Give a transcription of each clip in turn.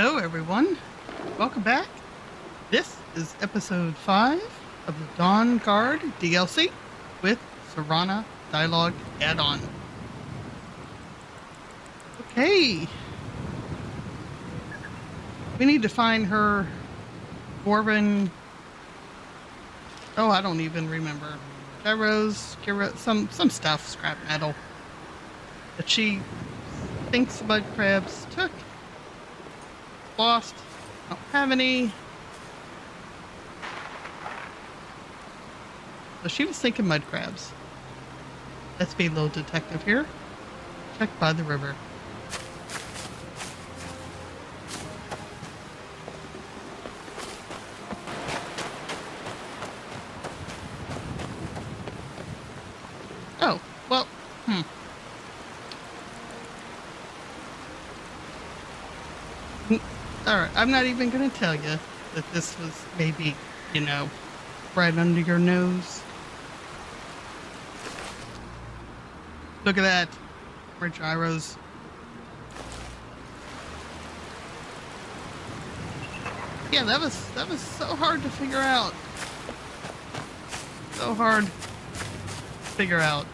Hello, everyone. Welcome back. This is episode 5 of the Dawnguard DLC with Serana dialogue add-on. Okay. We need to find her dwarven... Oh, I don't even remember. Gyros, some stuff, scrap metal, that she thinks mud crabs took. Lost. Don't have any. So she was thinking mud crabs. Let's be a little detective here. Check by the river. Oh, well, Alright, I'm not even going to tell you that this was maybe, right under your nose. Look at that. More gyros. Yeah, that was so hard to figure out. So hard to figure out.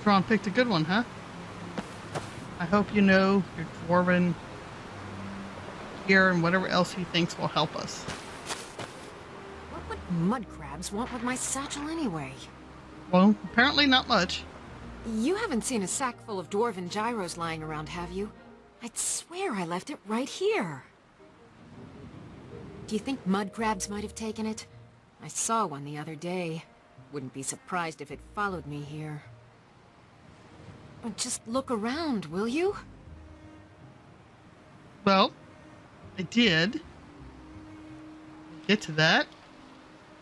Ron picked a good one, huh? I hope you know your dwarven gear and whatever else he thinks will help us. What would mud crabs want with my satchel anyway? Well, apparently not much. You haven't seen a sack full of dwarven gyros lying around, have you? I'd swear I left it right here. Do you think mud crabs might have taken it? I saw one the other day. Wouldn't be surprised if it followed me here. Just look around, will you? Well, I did. Get to that.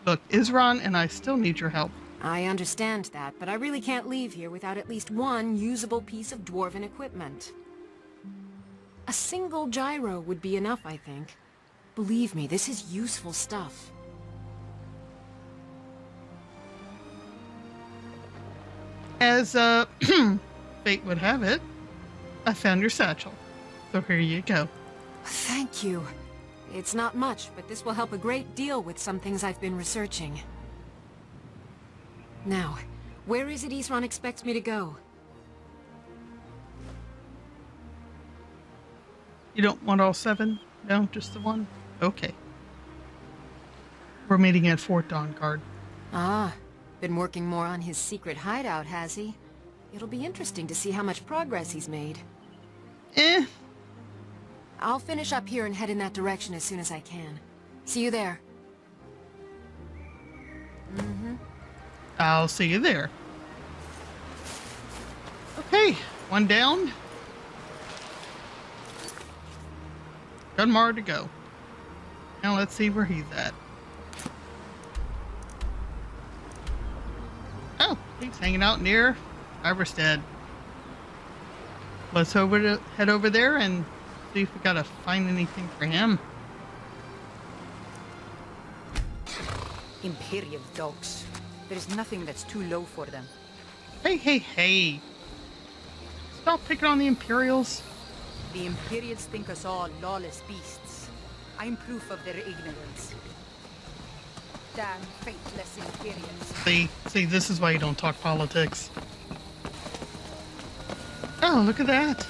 Look, Isran and I still need your help. I understand that, but I really can't leave here without at least one usable piece of dwarven equipment. A single gyro would be enough, I think. Believe me, this is useful stuff. As, fate would have it, I found your satchel. So here you go. Thank you. It's not much, but this will help a great deal with some things I've been researching. Now, where is it Isran expects me to go? You don't want all 7? No, just the one? Okay. We're meeting at Fort Dawnguard. Ah, been working more on his secret hideout, has he? It'll be interesting to see how much progress he's made. I'll finish up here and head in that direction as soon as I can. See you there. I'll see you there. Okay, one down. Gunmar to go. Now let's see where he's at. Oh, he's hanging out near Iverstead. Let's head over there and see if we gotta find anything for him. Imperial dogs. There's nothing that's too low for them. Hey. Stop picking on the Imperials. The Imperials think us all lawless beasts. I'm proof of their ignorance. Damn faithless Imperials. See, this is why you don't talk politics. Oh, look at that.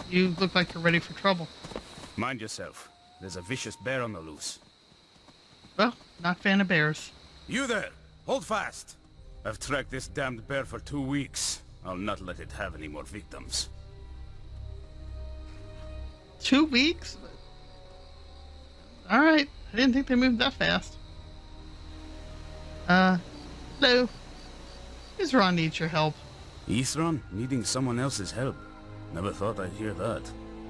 You look like you're ready for trouble. Mind yourself. There's a vicious bear on the loose. Well, not a fan of bears. You there! Hold fast! I've tracked this damned bear for 2 weeks. I'll not let it have any more victims. 2 weeks? Alright, I didn't think they moved that fast. Hello. Isran needs your help. Isran needing someone else's help. Never thought I'd hear that.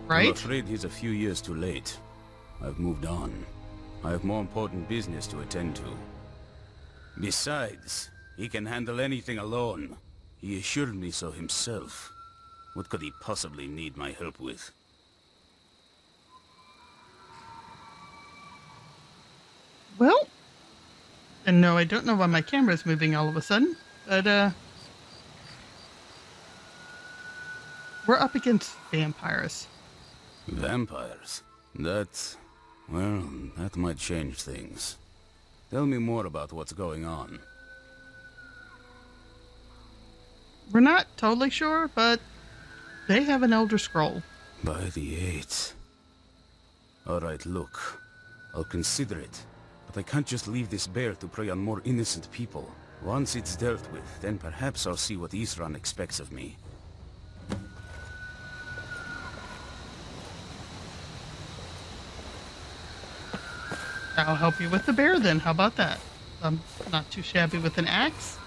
Right? I'm afraid he's a few years too late. I've moved on. I have more important business to attend to. Besides, he can handle anything alone. He assured me so himself. What could he possibly need my help with? Well, and no, I don't know why my camera's moving all of a sudden, but, We're up against vampires. Vampires? Well, that might change things. Tell me more about what's going on. We're not totally sure, but they have an Elder Scroll. By the 8th. Alright, look. I'll consider it. But I can't just leave this bear to prey on more innocent people. Once it's dealt with, then perhaps I'll see what Isran expects of me. I'll help you with the bear then. How about that? I'm not too shabby with an axe.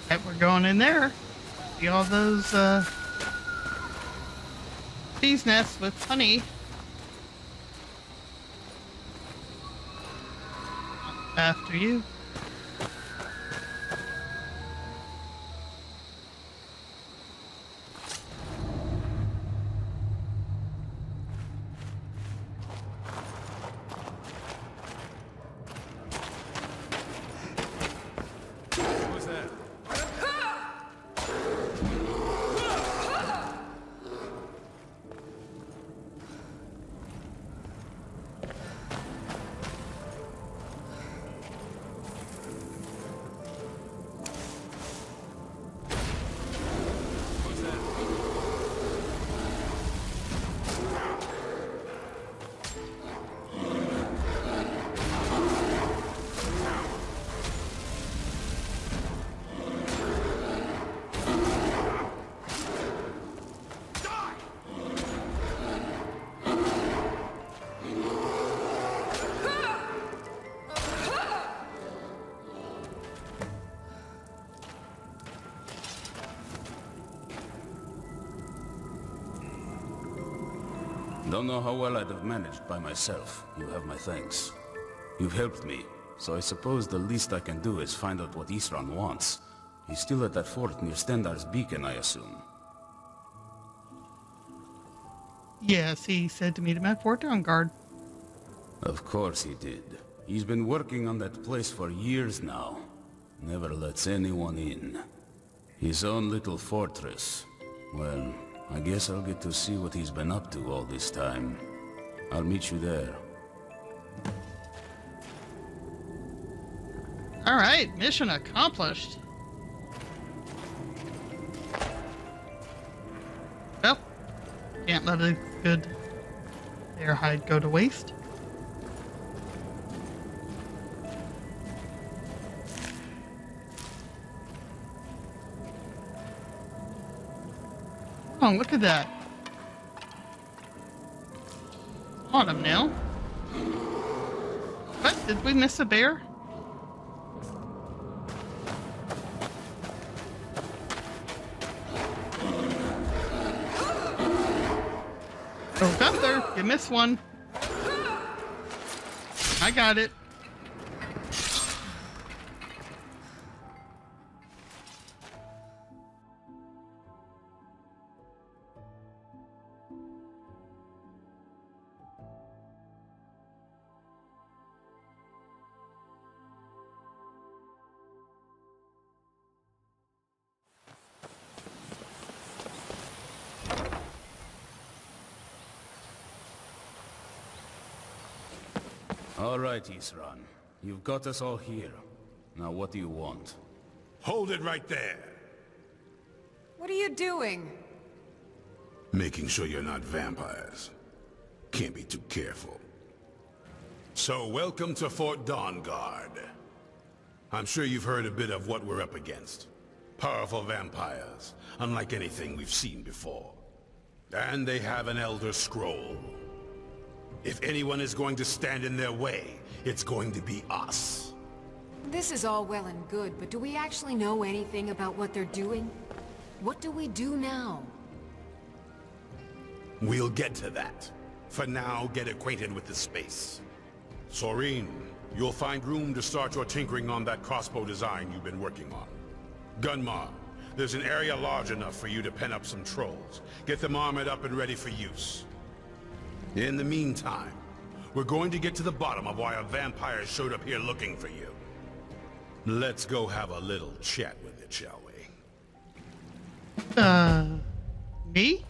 Right, we're going in there. See all those bees nests with honey. After you. Don't know how well I'd have managed by myself. You have my thanks. You've helped me, so I suppose the least I can do is find out what Isran wants. He's still at that fort near Stendar's beacon, I assume. Yes, he said to meet him at Fort Dawnguard. Of course he did. He's been working on that place for years now. Never lets anyone in. His own little fortress. Well, I guess I'll get to see what he's been up to all this time. I'll meet you there. All right, mission accomplished. Well, can't let a good bear hide go to waste. Oh, look at that. Autumn now. What? Did we miss a bear? Oh, Gunther, you missed one. I got it. All right, Isran. You've got us all here. Now what do you want? Hold it right there. What are you doing? Making sure you're not vampires. Can't be too careful. So, welcome to Fort Dawnguard. I'm sure you've heard a bit of what we're up against. Powerful vampires, unlike anything we've seen before. And they have an Elder Scroll. If anyone is going to stand in their way, it's going to be us. This is all well and good, but do we actually know anything about what they're doing? What do we do now? We'll get to that. For now, get acquainted with the space. Soreen, you'll find room to start your tinkering on that crossbow design you've been working on. Gunmar, there's an area large enough for you to pen up some trolls. Get them armored up and ready for use. In the meantime, we're going to get to the bottom of why a vampire showed up here looking for you. Let's go have a little chat with it, shall we? Me?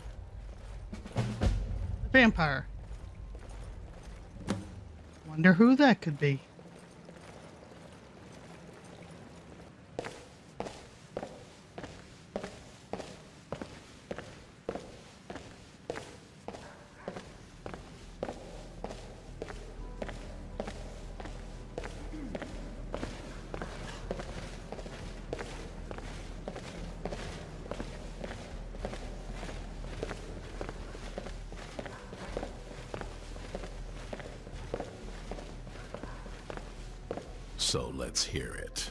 Vampire. Wonder who that could be. So let's hear it.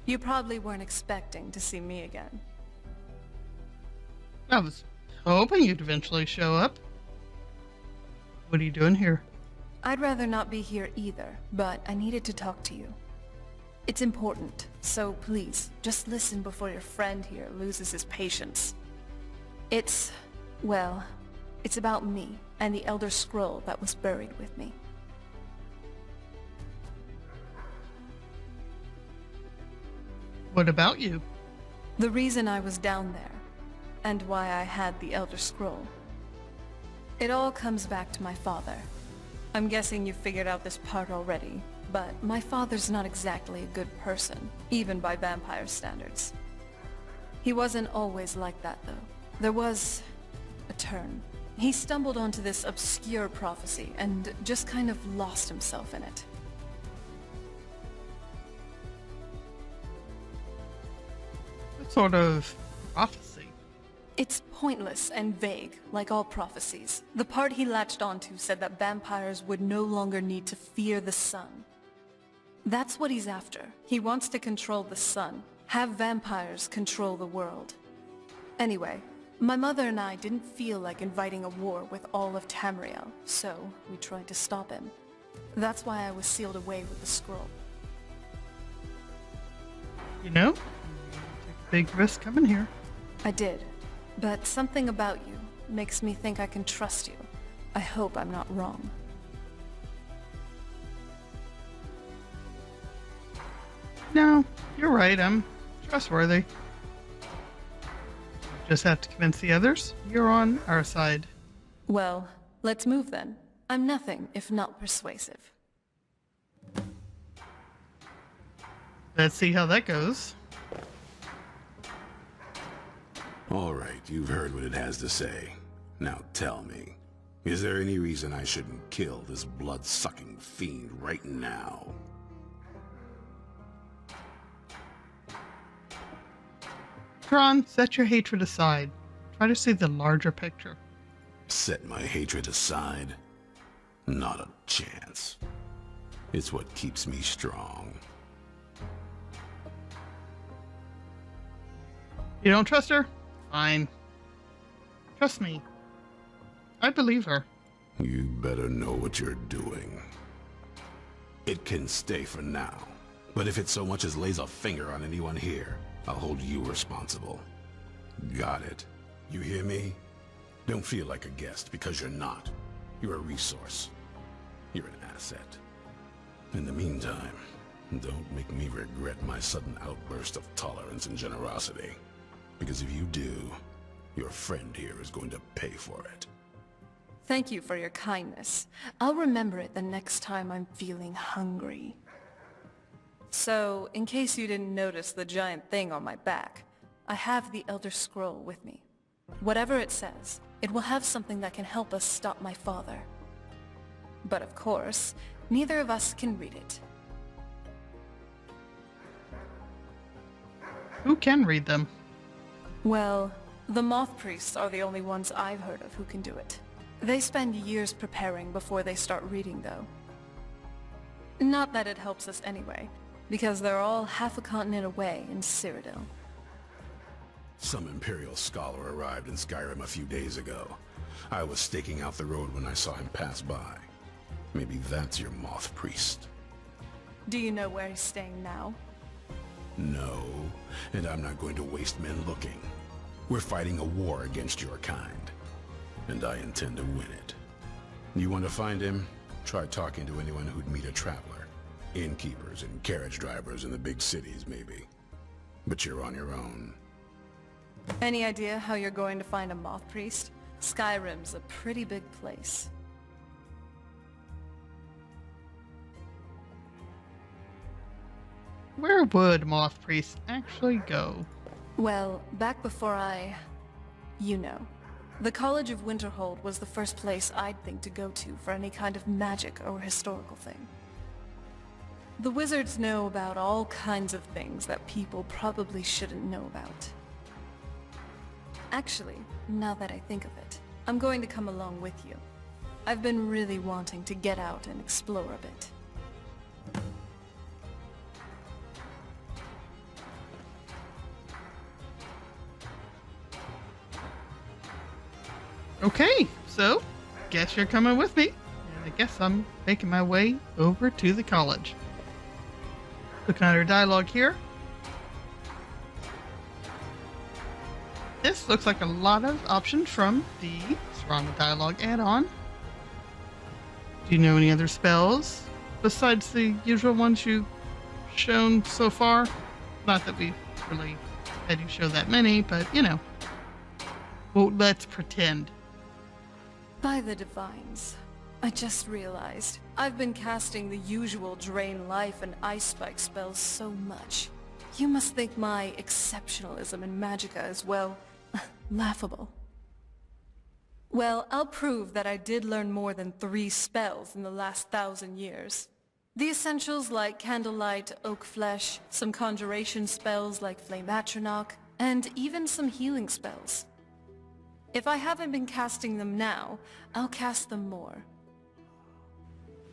You probably weren't expecting to see me again. I was hoping you'd eventually show up. What are you doing here? I'd rather not be here either, but I needed to talk to you. It's important, so please, just listen before your friend here loses his patience. It's about me and the Elder Scroll that was buried with me. What about you? The reason I was down there, and why I had the Elder Scroll. It all comes back to my father. I'm guessing you figured out this part already, but my father's not exactly a good person, even by vampire standards. He wasn't always like that, though. There was a turn. He stumbled onto this obscure prophecy and just kind of lost himself in it. What sort of prophecy? It's pointless and vague, like all prophecies. The part he latched onto said that vampires would no longer need to fear the sun. That's what he's after. He wants to control the sun, have vampires control the world. Anyway, my mother and I didn't feel like inviting a war with all of Tamriel, so we tried to stop him. That's why I was sealed away with the scroll. You know, you took a big risk coming here. I did. But something about you makes me think I can trust you. I hope I'm not wrong. No, you're right. I'm trustworthy. Just have to convince the others you're on our side. Well, let's move then. I'm nothing if not persuasive. Let's see how that goes. All right, you've heard what it has to say. Now tell me, is there any reason I shouldn't kill this blood-sucking fiend right now? Tron, set your hatred aside. Try to see the larger picture. Set my hatred aside? Not a chance. It's what keeps me strong. You don't trust her? Fine. Trust me. I believe her. You better know what you're doing. It can stay for now, but if it so much as lays a finger on anyone here, I'll hold you responsible. Got it? You hear me? Don't feel like a guest, because you're not. You're a resource. You're an asset. In the meantime, don't make me regret my sudden outburst of tolerance and generosity. Because if you do, your friend here is going to pay for it. Thank you for your kindness. I'll remember it the next time I'm feeling hungry. So, in case you didn't notice the giant thing on my back, I have the Elder Scroll with me. Whatever it says, it will have something that can help us stop my father. But of course, neither of us can read it. Who can read them? Well, the Moth Priests are the only ones I've heard of who can do it. They spend years preparing before they start reading, though. Not that it helps us anyway, because they're all half a continent away in Cyrodiil. Some Imperial scholar arrived in Skyrim a few days ago. I was staking out the road when I saw him pass by. Maybe that's your Moth Priest. Do you know where he's staying now? No, and I'm not going to waste men looking. We're fighting a war against your kind, and I intend to win it. You want to find him? Try talking to anyone who'd meet a traveler. Innkeepers and carriage drivers in the big cities, maybe. But you're on your own. Any idea how you're going to find a moth priest? Skyrim's a pretty big place. Where would Moth Priest actually go? Well, back before you know. The College of Winterhold was the first place I'd think to go to for any kind of magic or historical thing. The wizards know about all kinds of things that people probably shouldn't know about. Actually, now that I think of it, I'm going to come along with you. I've been really wanting to get out and explore a bit. Okay, so guess you're coming with me. And I guess I'm making my way over to the college. Looking at our dialogue here. This looks like a lot of options from the Serana dialogue add-on. Do you know any other spells besides the usual ones you've shown so far? Not that we've really had you show that many, but you know. Well, let's pretend. By the divines, I just realized I've been casting the usual Drain Life and Ice Spike spells so much. You must think my exceptionalism in Magicka is, well, laughable. Well, I'll prove that I did learn more than 3 spells in the last 1,000 years. The essentials like Candlelight, Oak Flesh, some conjuration spells like Flame Atronach, and even some healing spells. If I haven't been casting them now, I'll cast them more.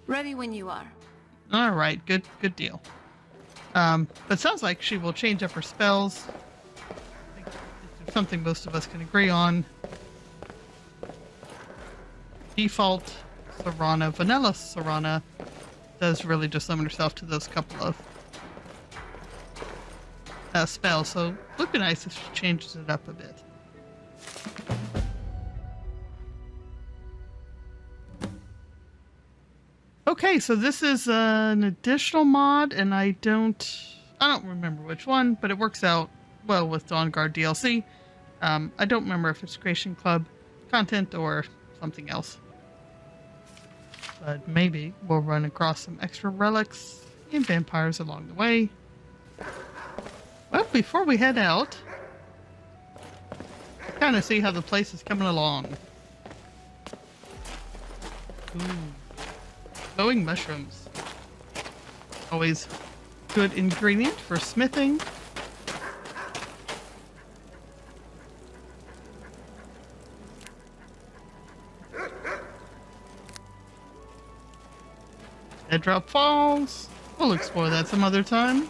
Ready when you are. All right, good deal. But sounds like she will change up her spells. I think it's something most of us can agree on. Default Serana, vanilla Serana, does really just limit herself to those couple of spells. So it would be nice if she changes it up a bit. Okay, so this is an additional mod, and I don't remember which one, but it works out well with Dawnguard DLC. I don't remember if it's Creation Club content or something else. But maybe we'll run across some extra relics and vampires along the way. Well, before we head out, kind of see how the place is coming along. Ooh. Glowing mushrooms. Always good ingredient for smithing. Dead-drop Falls. We'll explore that some other time.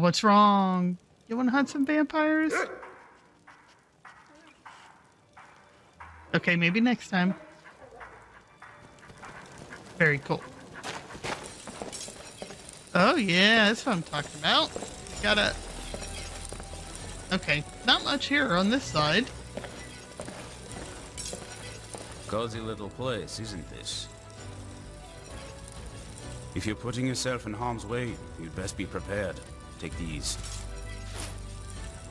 What's wrong? You want to hunt some vampires? Okay, maybe next time. Very cool. Oh yeah, that's what I'm talking about. Gotta... Okay, not much here on this side. Cozy little place, isn't this? If you're putting yourself in harm's way, you'd best be prepared. Take these.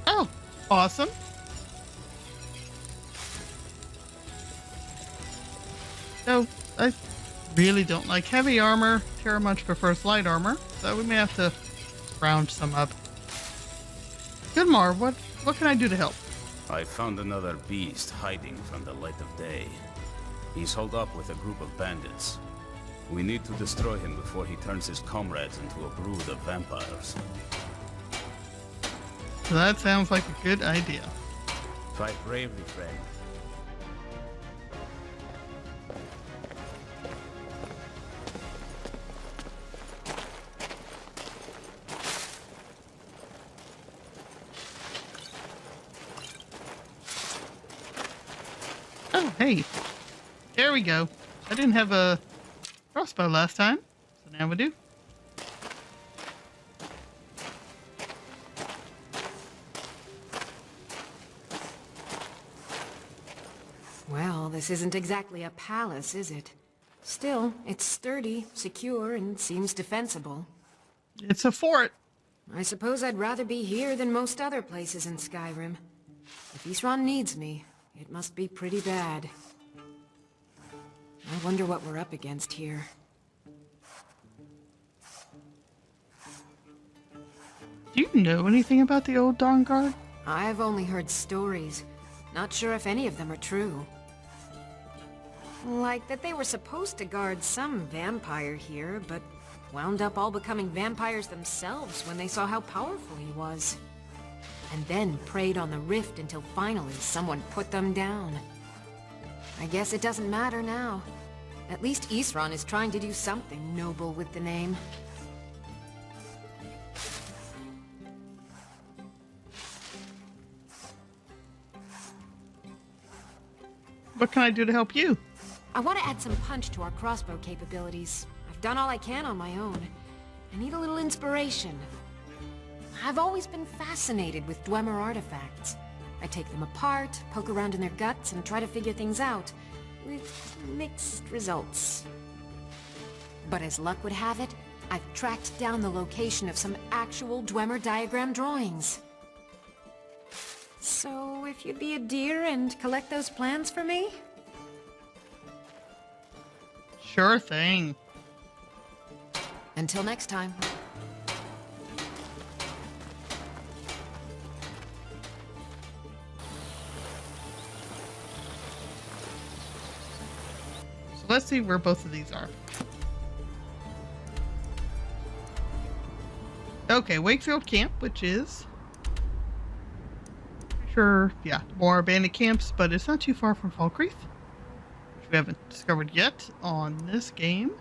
Oh, awesome. So, I really don't like heavy armor. Tara much prefers light armor, so we may have to round some up. Goodmar, what can I do to help? I found another beast hiding from the light of day. He's holed up with a group of bandits. We need to destroy him before he turns his comrades into a brood of vampires. So that sounds like a good idea. Fight bravely, friend. Oh, hey. There we go. I didn't have a crossbow last time, so now we do. Well, this isn't exactly a palace, is it? Still, it's sturdy, secure, and seems defensible. It's a fort. I suppose I'd rather be here than most other places in Skyrim. If Isran needs me, it must be pretty bad. I wonder what we're up against here. Do you know anything about the old Dawnguard? I've only heard stories. Not sure if any of them are true. Like that they were supposed to guard some vampire here, but wound up all becoming vampires themselves when they saw how powerful he was. And then preyed on the rift until finally someone put them down. I guess it doesn't matter now. At least Isran is trying to do something noble with the name. What can I do to help you? I want to add some punch to our crossbow capabilities. I've done all I can on my own. I need a little inspiration. I've always been fascinated with Dwemer artifacts. I take them apart, poke around in their guts, and try to figure things out, with mixed results. But as luck would have it, I've tracked down the location of some actual Dwemer diagram drawings. So, if you'd be a dear and collect those plans for me? Sure thing. Until next time. So let's see where both of these are. Okay, Wakefield Camp, which is... Sure, yeah, more abandoned camps, but it's not too far from Falkreath, which we haven't discovered yet on this game.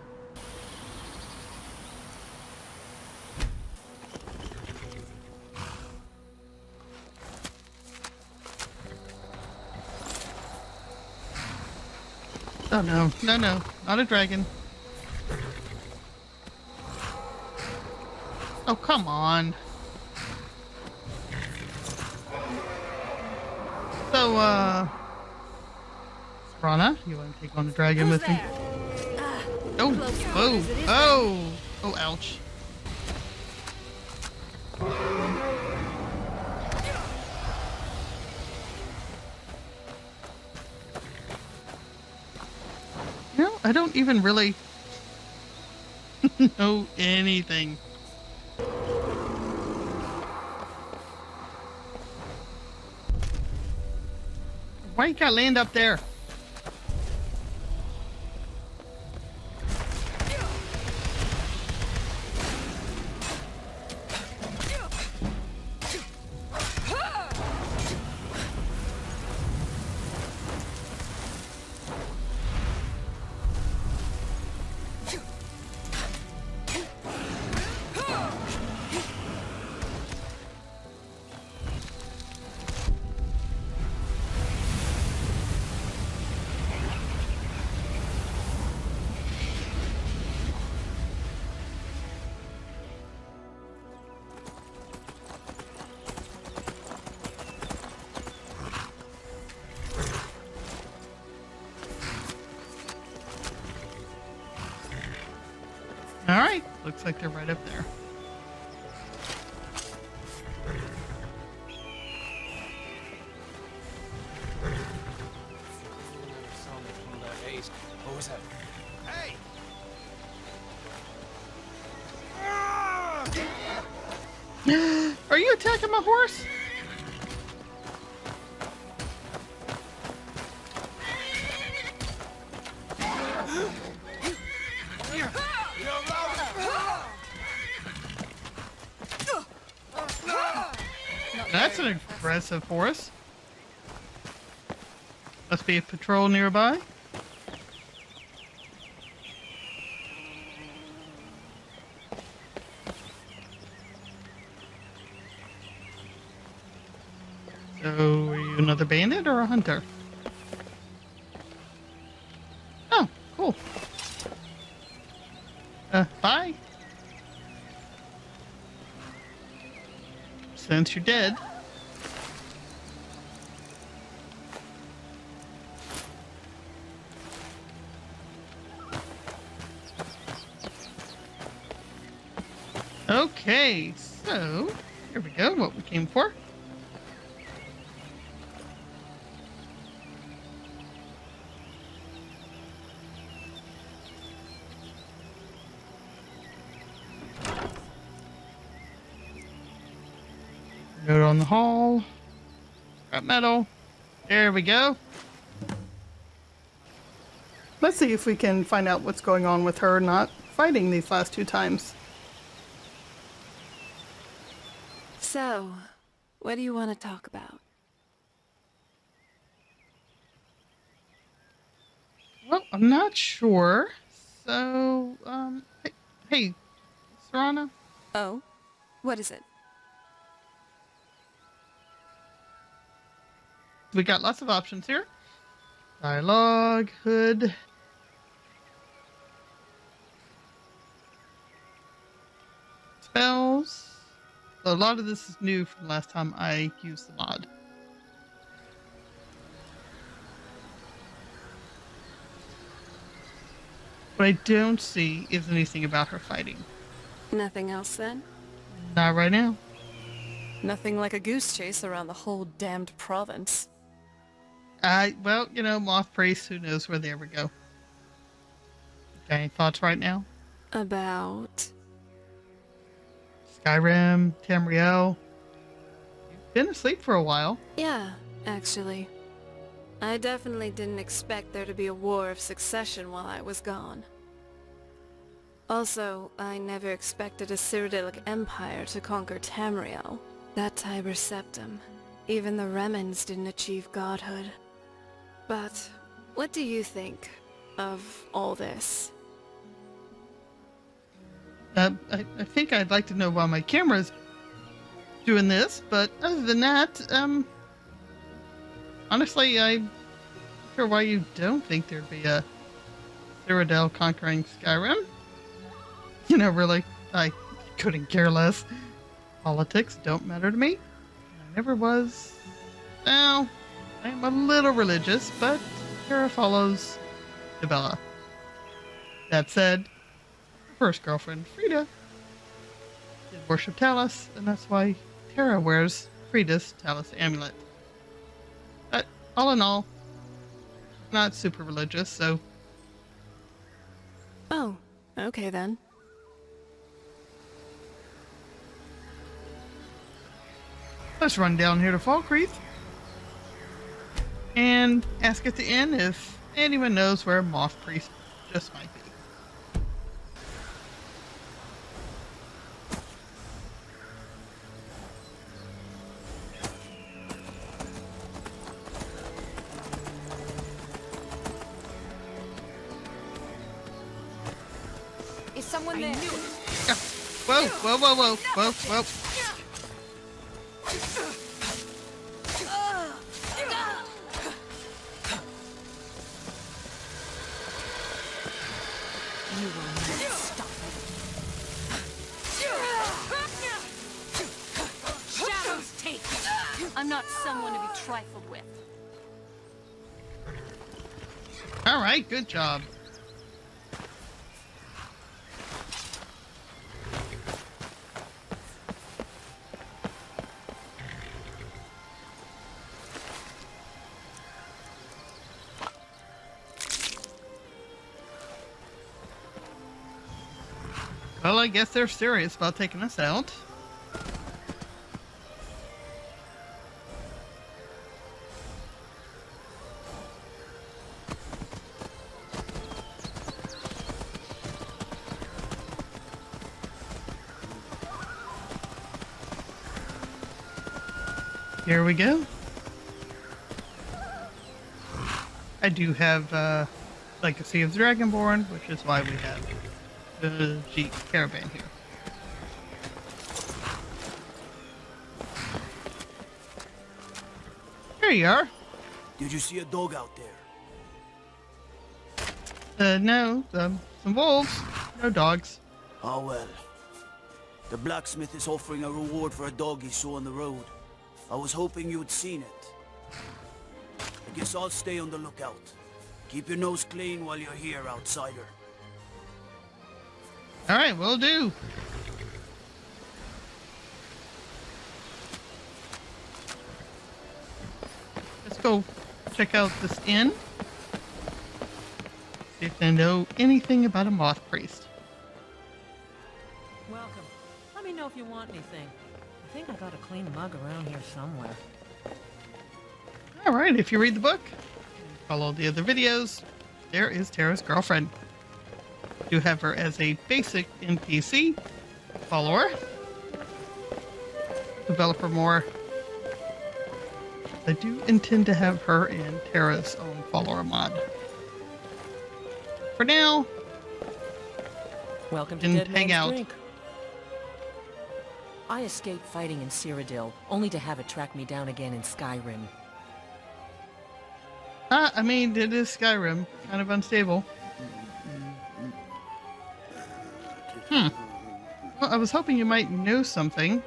Oh no, no, no, not a dragon. Oh, come on. So, Serana, you want to take on the dragon with me? Oh, whoa, oh, oh, ouch. You know, I don't even really know anything. Why you gotta land up there? Alright, looks like they're right up there. What was that? Hey! Are you attacking my horse? That's an aggressive horse. Must be a patrol nearby. So, are you another bandit or a hunter? Bye. Since you're dead. Okay, so here we go, what we came for. Note on the hall. Scrap metal. There we go. Let's see if we can find out what's going on with her not fighting these last 2 times. So, what do you want to talk about? Well, I'm not sure. So, hey, Serana? Oh? What is it? We got lots of options here. Dialogue, hood. Spells. A lot of this is new from the last time I used the mod. What I don't see is anything about her fighting. Nothing else then? Not right now. Nothing like a goose chase around the whole damned province. Well, you know, Moth Priest, who knows where they ever go. Got any thoughts right now? About... Skyrim, Tamriel. You've been asleep for a while. Yeah, actually. I definitely didn't expect there to be a war of succession while I was gone. Also, I never expected a Cyrodiilic empire to conquer Tamriel. That Tiber Septum. Even the Remnants didn't achieve godhood. But, what do you think of all this? I think I'd like to know why my camera's doing this, but other than that, honestly, I'm not sure why you don't think there'd be a Cyrodiil conquering Skyrim. You know, really, I couldn't care less. Politics don't matter to me. I never was. Well, I'm a little religious, but Nera follows Isabella. That said, her first girlfriend, Frida, did worship Talos, and that's why Terra wears Frida's Talos amulet. But all in all, not super religious, so... Oh, okay then. Let's run down here to Falkreath and ask at the inn if anyone knows where Moth Priest just might be. Is someone there? Whoa, whoa, whoa, whoa, whoa, whoa. You will not stop me. Shadows take. I'm not someone to be trifled with. All right, good job. Well, I guess they're serious about taking us out. Here we go. I do have Legacy of the Dragonborn, which is why we have the Jeep caravan here. There you are. Did you see a dog out there? No, some wolves. No dogs. Oh well. The blacksmith is offering a reward for a dog he saw on the road. I was hoping you'd seen it. I guess I'll stay on the lookout. Keep your nose clean while you're here, outsider. All right, will do. Let's go check out this inn. See if they know anything about a moth priest. Welcome. Let me know if you want anything. I think I got a clean mug around here somewhere. All right, if you read the book, follow the other videos, there is Tara's girlfriend. You have her as a basic NPC. Follow her. Develop her more. I do intend to have her in Tara's own follower mod. For now, Welcome to and Dead hang Man's out. Drink. I escaped fighting in Cyrodiil, only to have it track me down again in Skyrim. I mean, it is Skyrim. Kind of unstable. Well, I was hoping you might know something.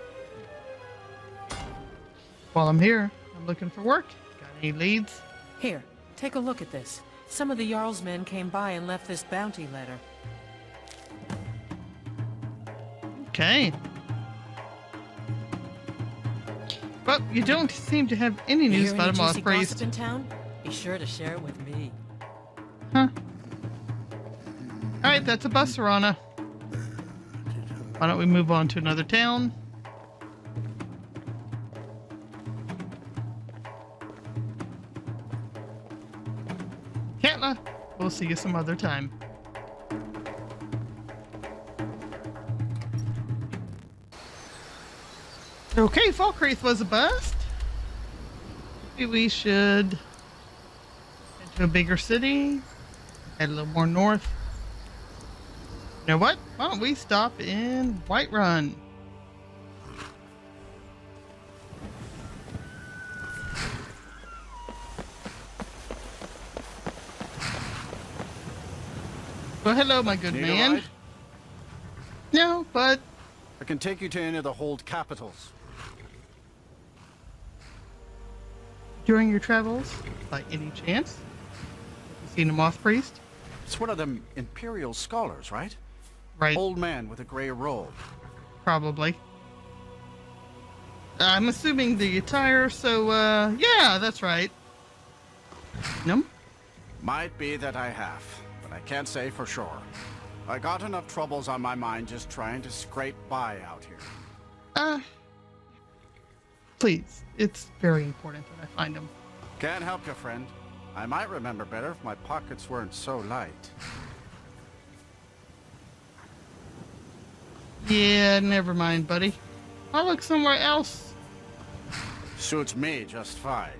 While I'm here, I'm looking for work. Got any leads? Here, take a look at this. Some of the Jarl's men came by and left this bounty letter. Okay. Well, you don't seem to have any news Hear about a any moth juicy priest. gossip in town? Be sure to share it with me. Huh. Alright, that's a bus, Serana. Why don't we move on to another town? Katla, we'll see you some other time. Okay, Falkreath was a bust. Maybe we should head to a bigger city, head a little more north. You know what? Why don't we stop in Whiterun? Well, hello, my good Need a man. ride? No, but I can take you to any of the hold capitals. during your travels, by any chance, have you seen a moth priest? It's one of them Imperial scholars, right? Right, Old man with a gray robe. probably. I'm assuming the attire, so, yeah, that's right. No? Might be that I have, but I can't say for sure. I got enough troubles on my mind just trying to scrape by out here. Please, it's very important that I find him. Can't help you, friend. I might remember better if my pockets weren't so light. Yeah, never mind, buddy. I'll look somewhere else. Suits me just fine.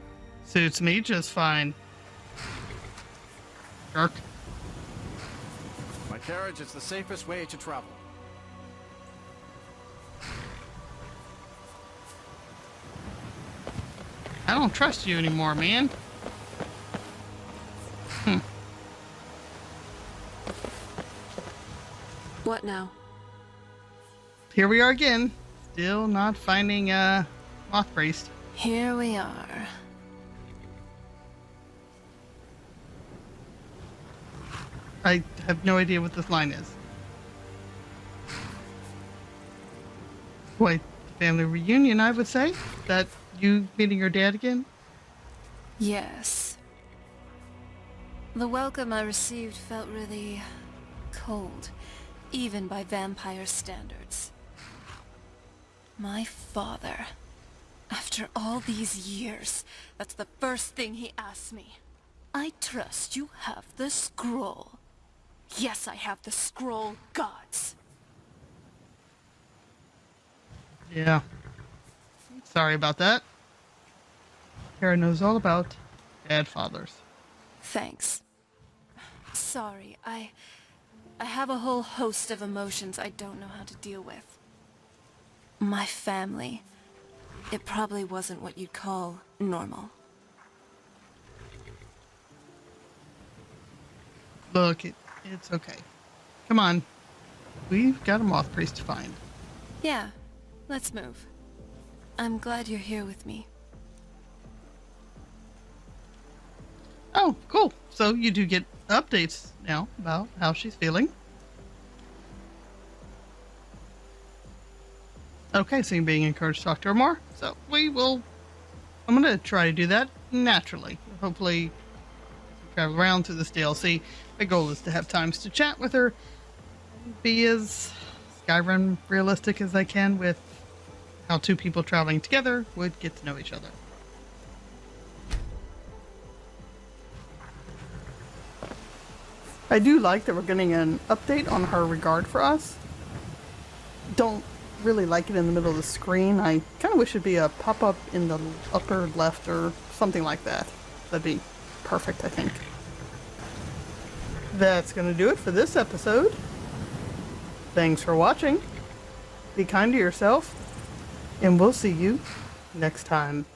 Suits me just fine. Jerk. My carriage is the safest way to travel. I don't trust you anymore, man. What now? Here we are again. Still not finding moth priest. Here we are. I have no idea what this line is. Wait, family reunion, I would say? That you meeting your dad again? Yes. The welcome I received felt really cold, even by vampire standards. My father, after all these years, that's the first thing he asked me. I trust you have the scroll. Yes, I have the scroll, gods. Yeah. Sorry about that. Kara knows all about dad fathers. Thanks. Sorry, I have a whole host of emotions I don't know how to deal with. My family, it probably wasn't what you'd call normal. Look, it's okay. Come on. we've got a moth priest to find. Yeah, let's move. I'm glad you're here with me. Oh, cool. So you do get updates now about how she's feeling. Okay, so you're being encouraged to talk to her more. So I'm going to try to do that naturally. Hopefully, travel around through this DLC. My goal is to have times to chat with her, be as Skyrim realistic as I can with how two people traveling together would get to know each other. I do like that we're getting an update on her regard for us. Don't really like it in the middle of the screen. I kind of wish it'd be a pop-up in the upper left or something like that. That'd be perfect, I think. That's going to do it for this episode. Thanks for watching. Be kind to yourself, and we'll see you next time.